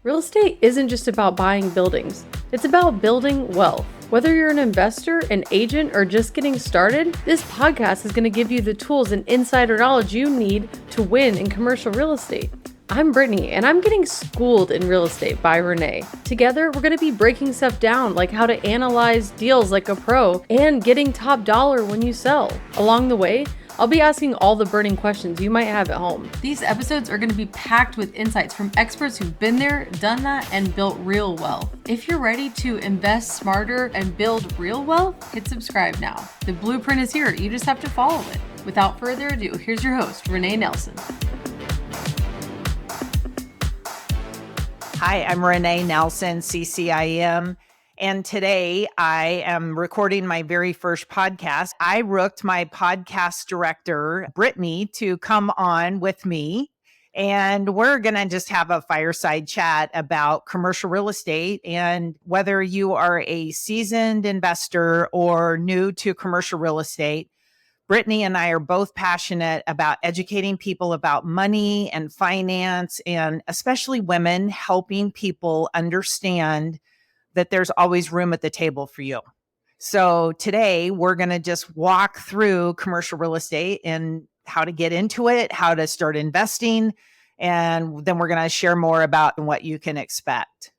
Real estate isn't just about buying buildings, it's about building wealth. Whether you're an investor, an agent, or just getting started, this podcast is going to give you the tools and insider knowledge you need to win in commercial real estate. I'm Brittany, and I'm getting schooled in real estate by Rene. Together, we're going to be breaking stuff down like how to analyze deals like a pro and getting top dollar when you sell. Along the way, I'll be asking all the burning questions you might have at home. These episodes are going to be packed with insights from experts who've been there, done that, and built real wealth. If you're ready to invest smarter and build real wealth, hit subscribe now. The blueprint is here. You just have to follow it. Without further ado, here's your host, René Nelson. Hi, I'm René Nelson, CCIM. And today I am recording my very first podcast. I rooked my podcast director, Brittany, to come on with me. And we're going to just have a fireside chat about commercial real estate. And whether you are a seasoned investor or new to commercial real estate, Brittany and I are both passionate about educating people about money and finance, and especially women, helping people understand that there's always room at the table for you. So today we're going to just walk through commercial real estate and how to get into it, how to start investing, and then we're going to share more about what you can expect.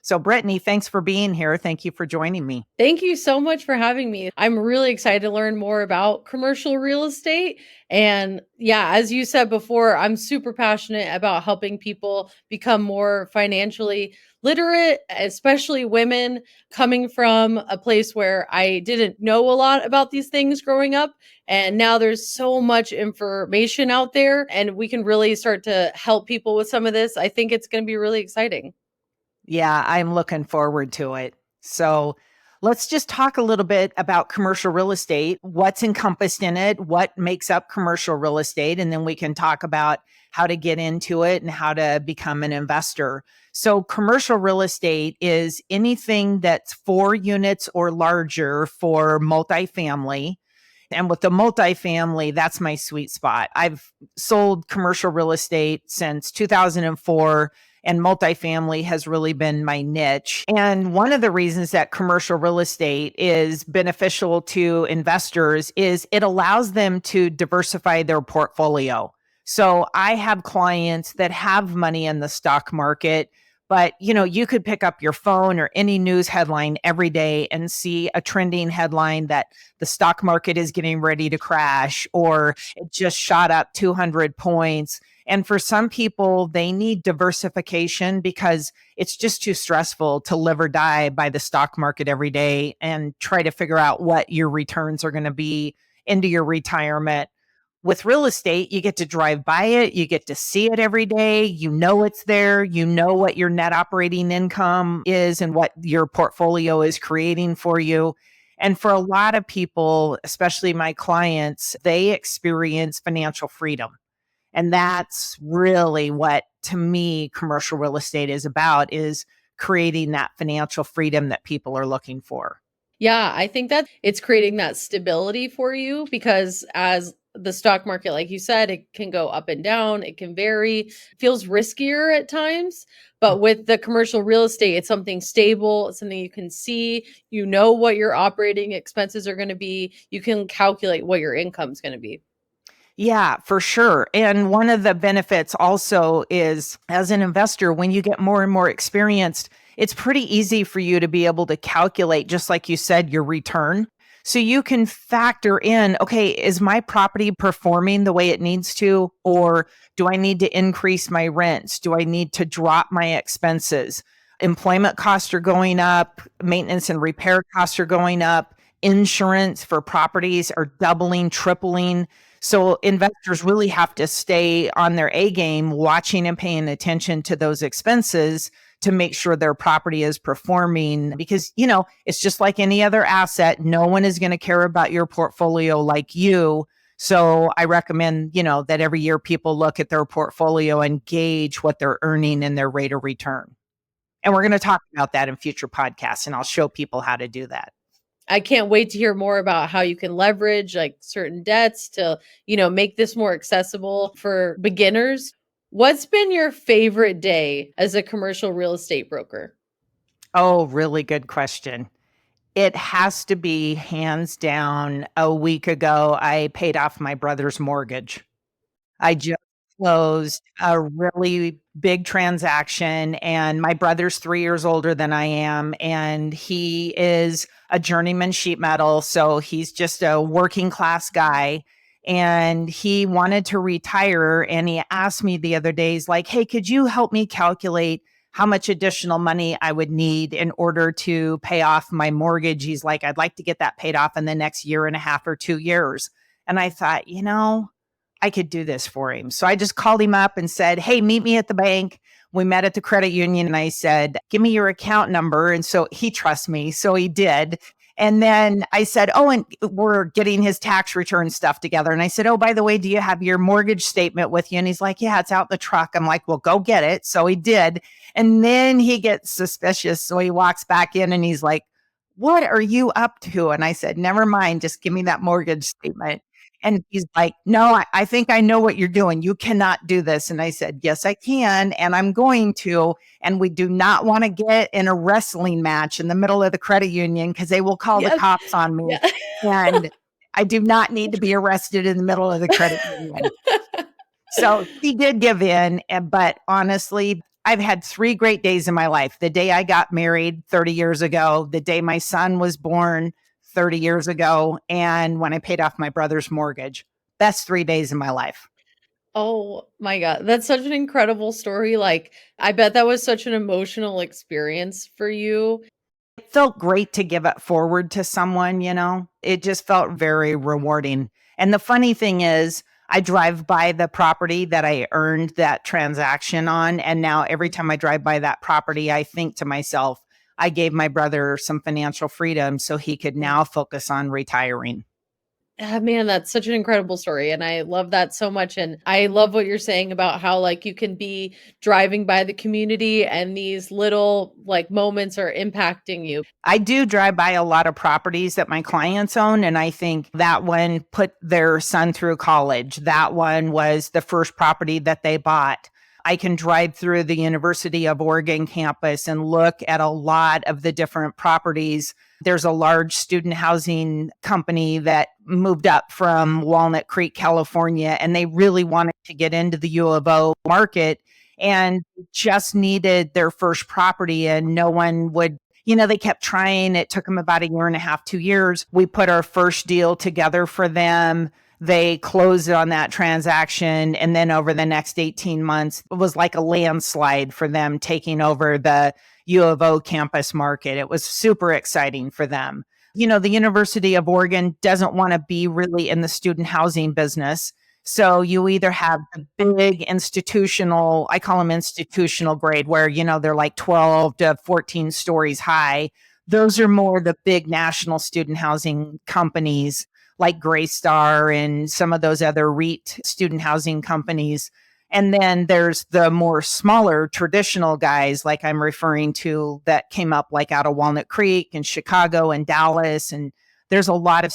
So Brittany, thanks for being here. Thank you for joining me. Thank you so much for having me. I'm really excited to learn more about commercial real estate. And yeah, as you said before, I'm super passionate about helping people become more financially literate, especially women, coming from a place where I didn't know a lot about these things growing up. And now there's so much information out there, and we can really start to help people with some of this. I think it's going to be really exciting. Yeah, I'm looking forward to it. So let's just talk a little bit about commercial real estate, what's encompassed in it, what makes up commercial real estate, and then we can talk about how to get into it and how to become an investor. So commercial real estate is anything that's 4 units or larger for multifamily. And with the multifamily, that's my sweet spot. I've sold commercial real estate since 2004. And multifamily has really been my niche. And one of the reasons that commercial real estate is beneficial to investors is it allows them to diversify their portfolio. So I have clients that have money in the stock market, but you could pick up your phone or any news headline every day and see a trending headline that the stock market is getting ready to crash or it just shot up 200 points. And for some people, they need diversification because it's just too stressful to live or die by the stock market every day and try to figure out what your returns are going to be into your retirement. With real estate, you get to drive by it. You get to see it every day. You know it's there. You know what your net operating income is and what your portfolio is creating for you. And for a lot of people, especially my clients, they experience financial freedom. And that's really what, to me, commercial real estate is about, is creating that financial freedom that people are looking for. Yeah, I think that it's creating that stability for you because as the stock market, like you said, it can go up and down, it can vary, feels riskier at times. But with the commercial real estate, it's something stable, it's something you can see, you know what your operating expenses are going to be, you can calculate what your income is going to be. Yeah, for sure. And one of the benefits also is, as an investor, when you get more and more experienced, it's pretty easy for you to be able to calculate, just like you said, your return. So you can factor in, okay, is my property performing the way it needs to? Or do I need to increase my rents? Do I need to drop my expenses? Employment costs are going up, maintenance and repair costs are going up, insurance for properties are doubling, tripling. So investors really have to stay on their A game, watching and paying attention to those expenses to make sure their property is performing because, it's just like any other asset. No one is going to care about your portfolio like you. So I recommend, that every year people look at their portfolio and gauge what they're earning and their rate of return. And we're going to talk about that in future podcasts, and I'll show people how to do that. I can't wait to hear more about how you can leverage like certain debts to, make this more accessible for beginners. What's been your favorite day as a commercial real estate broker? Oh, really good question. It has to be hands down. A week ago, I paid off my brother's mortgage. I just closed a really big transaction, and my brother's 3 years older than I am, and he is a journeyman sheet metal, so he's just a working class guy, and he wanted to retire, and he asked me the other day, he's like, "Hey, could you help me calculate how much additional money I would need in order to pay off my mortgage?" He's like, "I'd like to get that paid off in the next year and a half or 2 years." And I thought, I could do this for him. So I just called him up and said, "Hey, meet me at the bank." We met at the credit union and I said, "Give me your account number." And so he trusts me. So he did. And then I said, "Oh, and we're getting his tax return stuff together." And I said, "Oh, by the way, do you have your mortgage statement with you?" And he's like, "Yeah, it's out in the truck." I'm like, "Well, go get it." So he did. And then he gets suspicious. So he walks back in and he's like, "What are you up to?" And I said, "Never mind. Just give me that mortgage statement." And he's like, "No, I think I know what you're doing. You cannot do this." And I said, "Yes, I can. And I'm going to. And we do not want to get in a wrestling match in the middle of the credit union because they will call the Yes. cops on me. Yeah. And I do not need to be arrested in the middle of the credit union." So he did give in. But honestly, I've had 3 great days in my life. The day I got married 30 years ago, the day my son was born 30 years ago, and when I paid off my brother's mortgage. Best 3 days in my life. Oh my God. That's such an incredible story. Like, I bet that was such an emotional experience for you. It felt great to give it forward to someone. It just felt very rewarding. And the funny thing is, I drive by the property that I earned that transaction on. And now every time I drive by that property, I think to myself, I gave my brother some financial freedom so he could now focus on retiring. Ah, man, that's such an incredible story, and I love that so much, and I love what you're saying about how, like, you can be driving by the community and these little, like, moments are impacting you. I do drive by a lot of properties that my clients own, and I think that one put their son through college. That one was the first property that they bought. I can drive through the University of Oregon campus and look at a lot of the different properties. There's a large student housing company that moved up from Walnut Creek, California, and they really wanted to get into the U of O market and just needed their first property, and no one would. They kept trying. It took them about a year and a half, 2 years. We put our first deal together for them. They closed on that transaction. And then over the next 18 months, it was like a landslide for them taking over the U of O campus market. It was super exciting for them. The University of Oregon doesn't want to be really in the student housing business. So you either have the big institutional, I call them institutional grade, where, they're like 12 to 14 stories high. Those are more the big national student housing companies like Greystar and some of those other REIT student housing companies. And then there's the more smaller traditional guys like I'm referring to that came up like out of Walnut Creek and Chicago and Dallas. And there's a lot of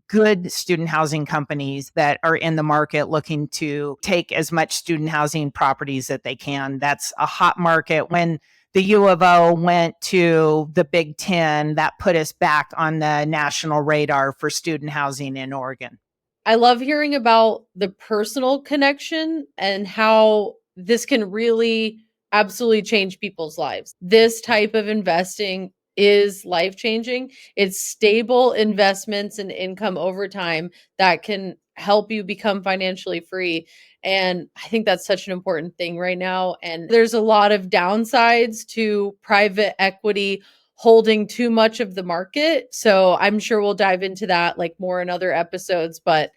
good student housing companies that are in the market looking to take as much student housing properties that they can. That's a hot market. When the U of O went to the Big Ten, that put us back on the national radar for student housing in Oregon. I love hearing about the personal connection and how this can really absolutely change people's lives. This type of investing is life changing. It's stable investments and income over time that can help you become financially free. And I think that's such an important thing right now. And there's a lot of downsides to private equity holding too much of the market. So I'm sure we'll dive into that like more in other episodes. But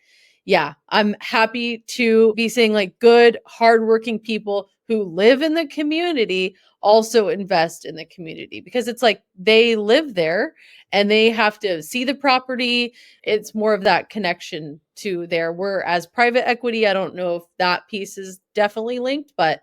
yeah, I'm happy to be seeing like good, hardworking people who live in the community also invest in the community because it's like they live there and they have to see the property. It's more of that connection to there. Whereas private equity, I don't know if that piece is definitely linked, but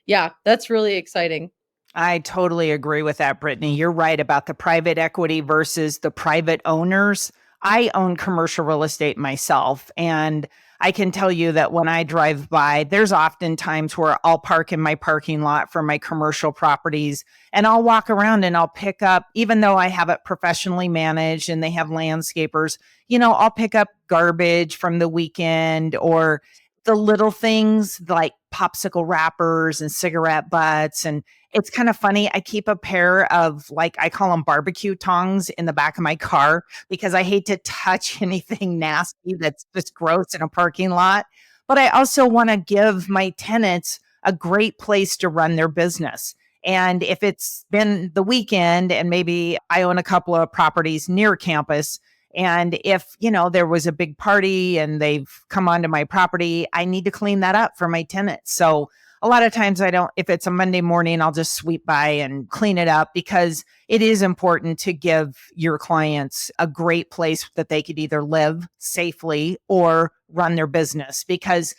yeah, that's really exciting. I totally agree with that, Brittany. You're right about the private equity versus the private owners. I own commercial real estate myself, and I can tell you that when I drive by, there's often times where I'll park in my parking lot for my commercial properties and I'll walk around and I'll pick up, even though I have it professionally managed and they have landscapers, I'll pick up garbage from the weekend or the little things like popsicle wrappers and cigarette butts. And it's kind of funny. I keep a pair of, like, I call them barbecue tongs in the back of my car because I hate to touch anything nasty that's just gross in a parking lot. But I also want to give my tenants a great place to run their business. And if it's been the weekend and maybe I own a couple of properties near campus, and if, there was a big party and they've come onto my property, I need to clean that up for my tenants. So a lot of times if it's a Monday morning, I'll just sweep by and clean it up because it is important to give your clients a great place that they could either live safely or run their business, because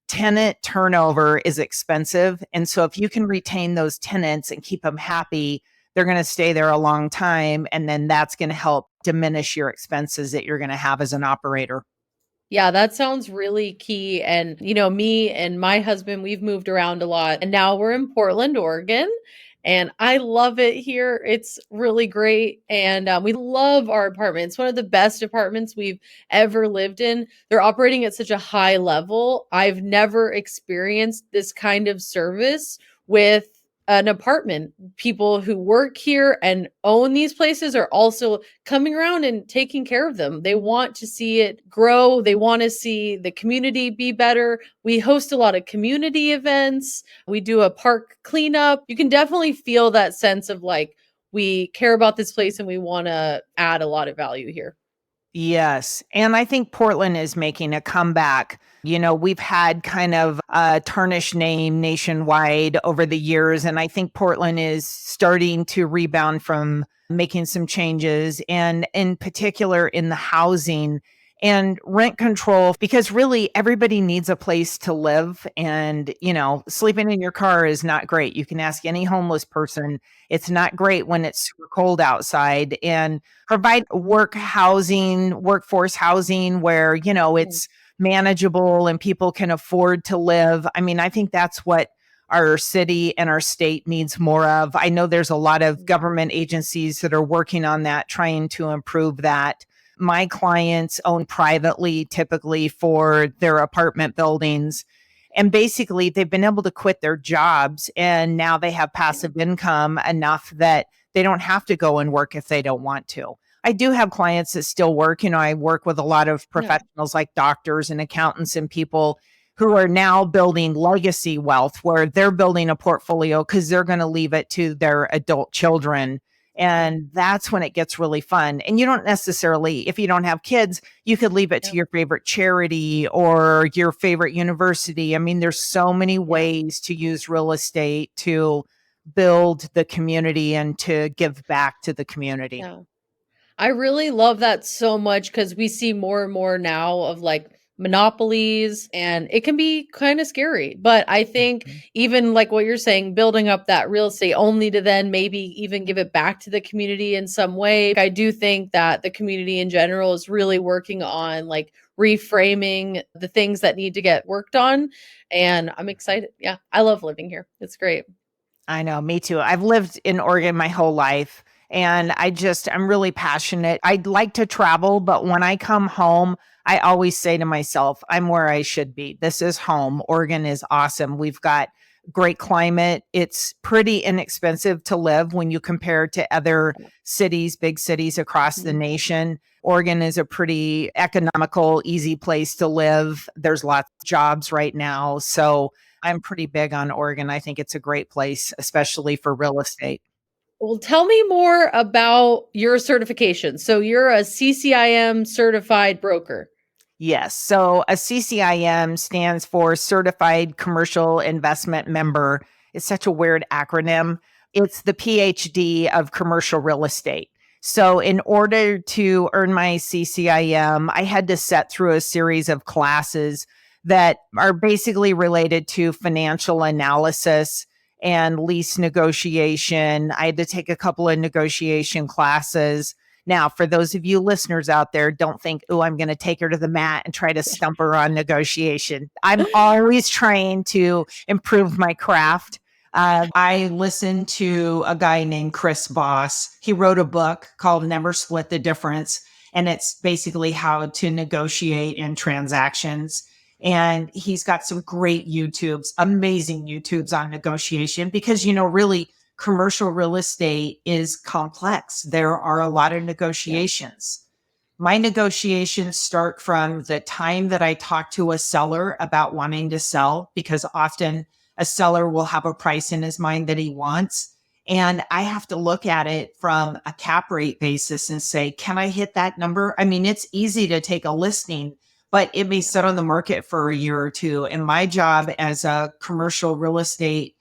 tenant turnover is expensive. And so if you can retain those tenants and keep them happy, they're going to stay there a long time. And then that's going to help diminish your expenses that you're going to have as an operator. Yeah, that sounds really key. And, me and my husband, we've moved around a lot and now we're in Portland, Oregon. And I love it here. It's really great. And we love our apartment. It's one of the best apartments we've ever lived in. They're operating at such a high level. I've never experienced this kind of service with an apartment. People who work here and own these places are also coming around and taking care of them. They want to see it grow. They want to see the community be better. We host a lot of community events. We do a park cleanup. You can definitely feel that sense of like, we care about this place and we want to add a lot of value here. Yes. And I think Portland is making a comeback. We've had kind of a tarnished name nationwide over the years. And I think Portland is starting to rebound from making some changes, and in particular in the housing and rent control, because really everybody needs a place to live. And, sleeping in your car is not great. You can ask any homeless person. It's not great when it's super cold outside. And provide workforce housing where, it's manageable and people can afford to live. I mean, I think that's what our city and our state needs more of. I know there's a lot of government agencies that are working on that, trying to improve that. My clients own privately, typically for their apartment buildings. And basically, they've been able to quit their jobs and now they have passive income enough that they don't have to go and work if they don't want to. I do have clients that still work. I work with a lot of professionals like doctors and accountants and people who are now building legacy wealth where they're building a portfolio because they're going to leave it to their adult children. And that's when it gets really fun. And you don't necessarily, if you don't have kids, you could leave it to your favorite charity or your favorite university. I mean, there's so many ways to use real estate to build the community and to give back to the community. Yeah. I really love that so much because we see more and more now of like monopolies and it can be kind of scary. But I think even like what you're saying, building up that real estate only to then maybe even give it back to the community in some way. I do think that the community in general is really working on like reframing the things that need to get worked on. And I'm excited. Yeah, I love living here. It's great. I know, me too. I've lived in Oregon my whole life. And I'm really passionate. I'd like to travel, but when I come home, I always say to myself, I'm where I should be. This is home. Oregon is awesome. We've got great climate. It's pretty inexpensive to live when you compare to other cities, big cities across the nation. Oregon is a pretty economical, easy place to live. There's lots of jobs right now. So I'm pretty big on Oregon. I think it's a great place, especially for real estate. Well, tell me more about your certification. So you're a CCIM certified broker. Yes. So a CCIM stands for Certified Commercial Investment Member. It's such a weird acronym. It's the PhD of commercial real estate. So in order to earn my CCIM, I had to sit through a series of classes that are basically related to financial analysis and lease negotiation. I had to take a couple of negotiation classes, Now, for those of you listeners out there, don't think, oh, I'm going to take her to the mat and try to stump her on negotiation. I'm always trying to improve my craft. I listened to a guy named Chris Voss. He wrote a book called Never Split the Difference, and it's basically how to negotiate in transactions. And he's got some great YouTubes, amazing YouTubes on negotiation because, really, commercial real estate is complex. There are a lot of negotiations. My negotiations start from the time that I talk to a seller about wanting to sell, because often a seller will have a price in his mind that he wants. And I have to look at it from a cap rate basis and say, can I hit that number? I mean, it's easy to take a listing, but it may sit on the market for a year or two. And my job as a commercial real estate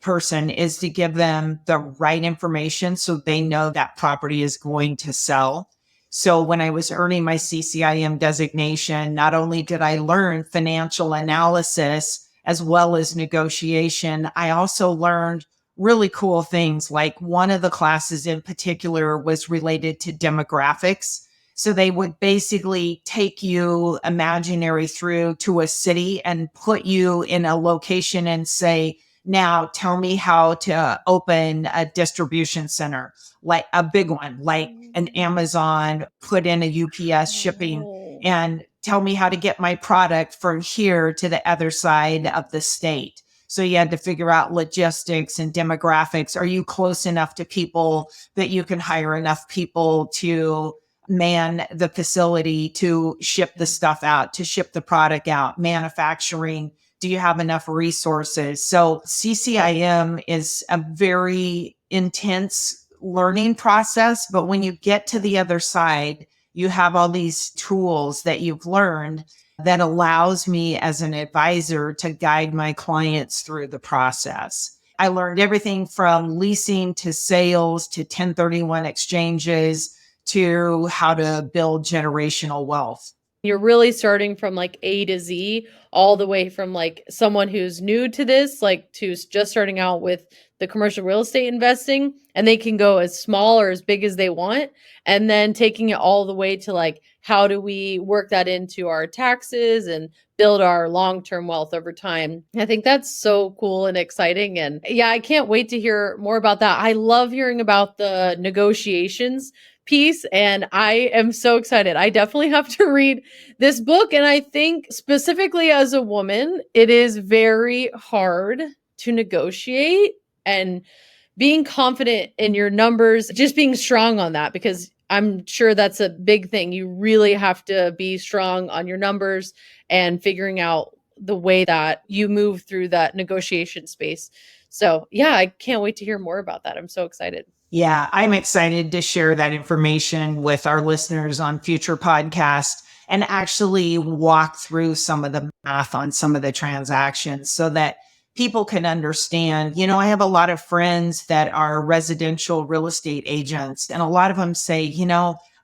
person is to give them the right information so they know that property is going to sell. So when I was earning my CCIM designation, not only did I learn financial analysis as well as negotiation, I also learned really cool things. Like one of the classes in particular was related to demographics. So they would basically take you imaginary through to a city and put you in a location and say, now tell me how to open a distribution center, like a big one, like an Amazon, put in a UPS shipping, and tell me how to get my product from here to the other side of the state. So you had to figure out logistics and demographics. Are you close enough to people that you can hire enough people to man the facility to ship the stuff out, to ship the product out, manufacturing? Do you have enough resources? So CCIM is a very intense learning process, but when you get to the other side, you have all these tools that you've learned that allows me as an advisor to guide my clients through the process. I learned everything from leasing to sales to 1031 exchanges to how to build generational wealth. You're really starting from like A to Z, all the way from like someone who's new to this, like to just starting out with the commercial real estate investing, and they can go as small or as big as they want. And then taking it all the way to like, how do we work that into our taxes and build our long-term wealth over time? I think that's so cool and exciting. And yeah, I can't wait to hear more about that. I love hearing about the negotiations piece, and I am so excited. I definitely have to read this book. And I think specifically as a woman, it is very hard to negotiate, and being confident in your numbers, just being strong on that, because I'm sure that's a big thing. You really have to be strong on your numbers and figuring out the way that you move through that negotiation space. So yeah, I can't wait to hear more about that. I'm so excited. Yeah, I'm excited to share that information with our listeners on future podcasts and actually walk through some of the math on some of the transactions so that people can understand. I have a lot of friends that are residential real estate agents, and a lot of them say,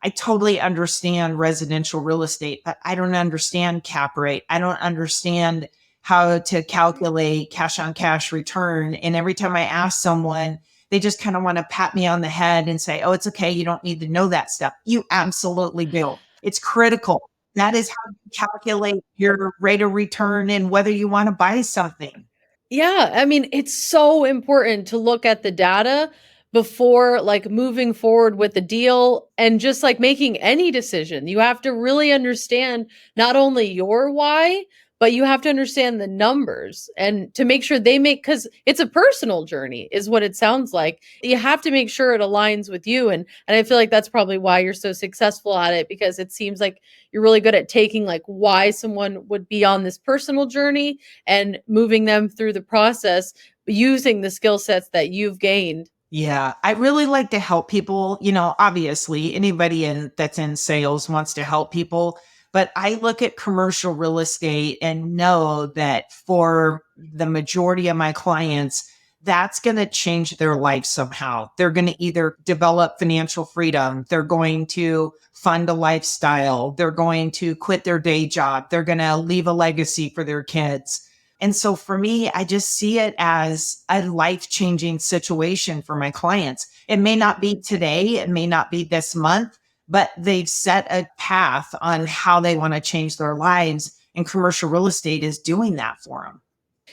I totally understand residential real estate, but I don't understand cap rate. I don't understand how to calculate cash on cash return. And every time I ask someone, they just kind of want to pat me on the head and say, oh, it's okay. You don't need to know that stuff. You absolutely do. It's critical. That is how you calculate your rate of return and whether you want to buy something. Yeah, I mean, it's so important to look at the data before like moving forward with the deal and just like making any decision. You have to really understand not only your why, but you have to understand the numbers and to make sure they make, because it's a personal journey is what it sounds like. You have to make sure it aligns with you. And I feel like that's probably why you're so successful at it, because it seems like you're really good at taking like why someone would be on this personal journey and moving them through the process using the skill sets that you've gained. Yeah, I really like to help people. Obviously, anybody that's in sales wants to help people. But I look at commercial real estate and know that for the majority of my clients, that's going to change their life somehow. They're going to either develop financial freedom, they're going to fund a lifestyle, they're going to quit their day job, they're going to leave a legacy for their kids. And so for me, I just see it as a life-changing situation for my clients. It may not be today, it may not be this month, but they've set a path on how they want to change their lives. And commercial real estate is doing that for them.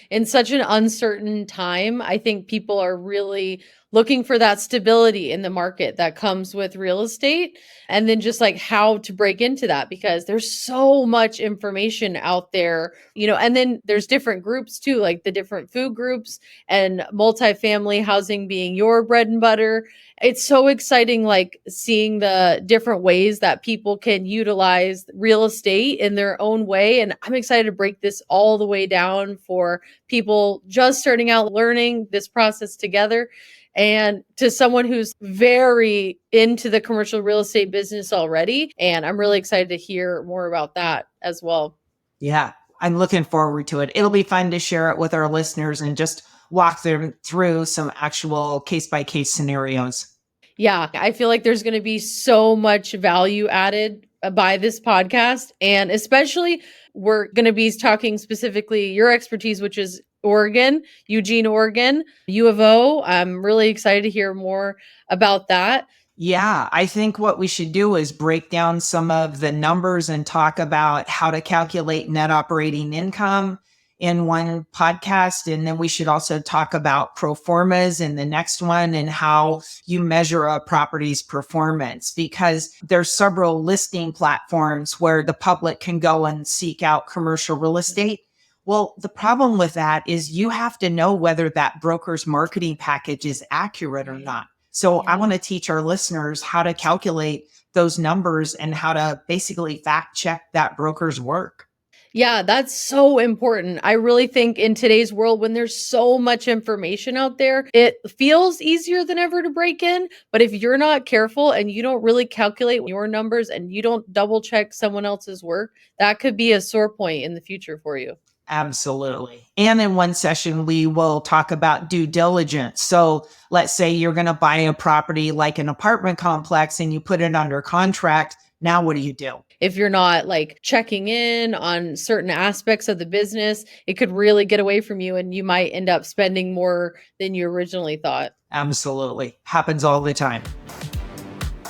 In such an uncertain time, I think people are really looking for that stability in the market that comes with real estate, and then just like how to break into that, because there's so much information out there, and then there's different groups too, like the different food groups and multifamily housing being your bread and butter. It's so exciting, like seeing the different ways that people can utilize real estate in their own way. And I'm excited to break this all the way down for people just starting out learning this process together, and to someone who's very into the commercial real estate business already. And I'm really excited to hear more about that as well. Yeah, I'm looking forward to it. It'll be fun to share it with our listeners and just walk them through some actual case by case scenarios. Yeah, I feel like there's going to be so much value added by this podcast. And especially, we're going to be talking specifically your expertise, which is Oregon, Eugene, Oregon, U of O. I'm really excited to hear more about that. Yeah, I think what we should do is break down some of the numbers and talk about how to calculate net operating income in one podcast. And then we should also talk about pro formas in the next one and how you measure a property's performance, because there's several listing platforms where the public can go and seek out commercial real estate. Well, the problem with that is you have to know whether that broker's marketing package is accurate or not. So I want to teach our listeners how to calculate those numbers and how to basically fact check that broker's work. Yeah, that's so important. I really think in today's world, when there's so much information out there, it feels easier than ever to break in. But if you're not careful and you don't really calculate your numbers and you don't double check someone else's work, that could be a sore point in the future for you. Absolutely. And in one session, we will talk about due diligence. So let's say you're going to buy a property like an apartment complex and you put it under contract. Now, what do you do? If you're not like checking in on certain aspects of the business, it could really get away from you and you might end up spending more than you originally thought. Absolutely. Happens all the time.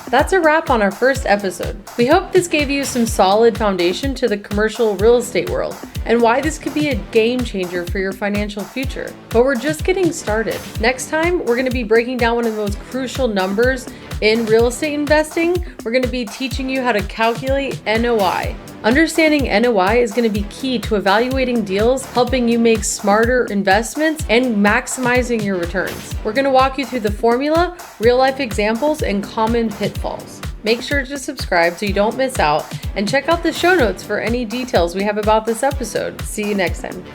That's a wrap on our first episode. We hope this gave you some solid foundation to the commercial real estate world and why this could be a game changer for your financial future. But we're just getting started. Next time, we're going to be breaking down one of the most crucial numbers in real estate investing. We're going to be teaching you how to calculate NOI. Understanding NOI is going to be key to evaluating deals, helping you make smarter investments, and maximizing your returns. We're going to walk you through the formula, real-life examples, and common pitfalls. Make sure to subscribe so you don't miss out, and check out the show notes for any details we have about this episode. See you next time.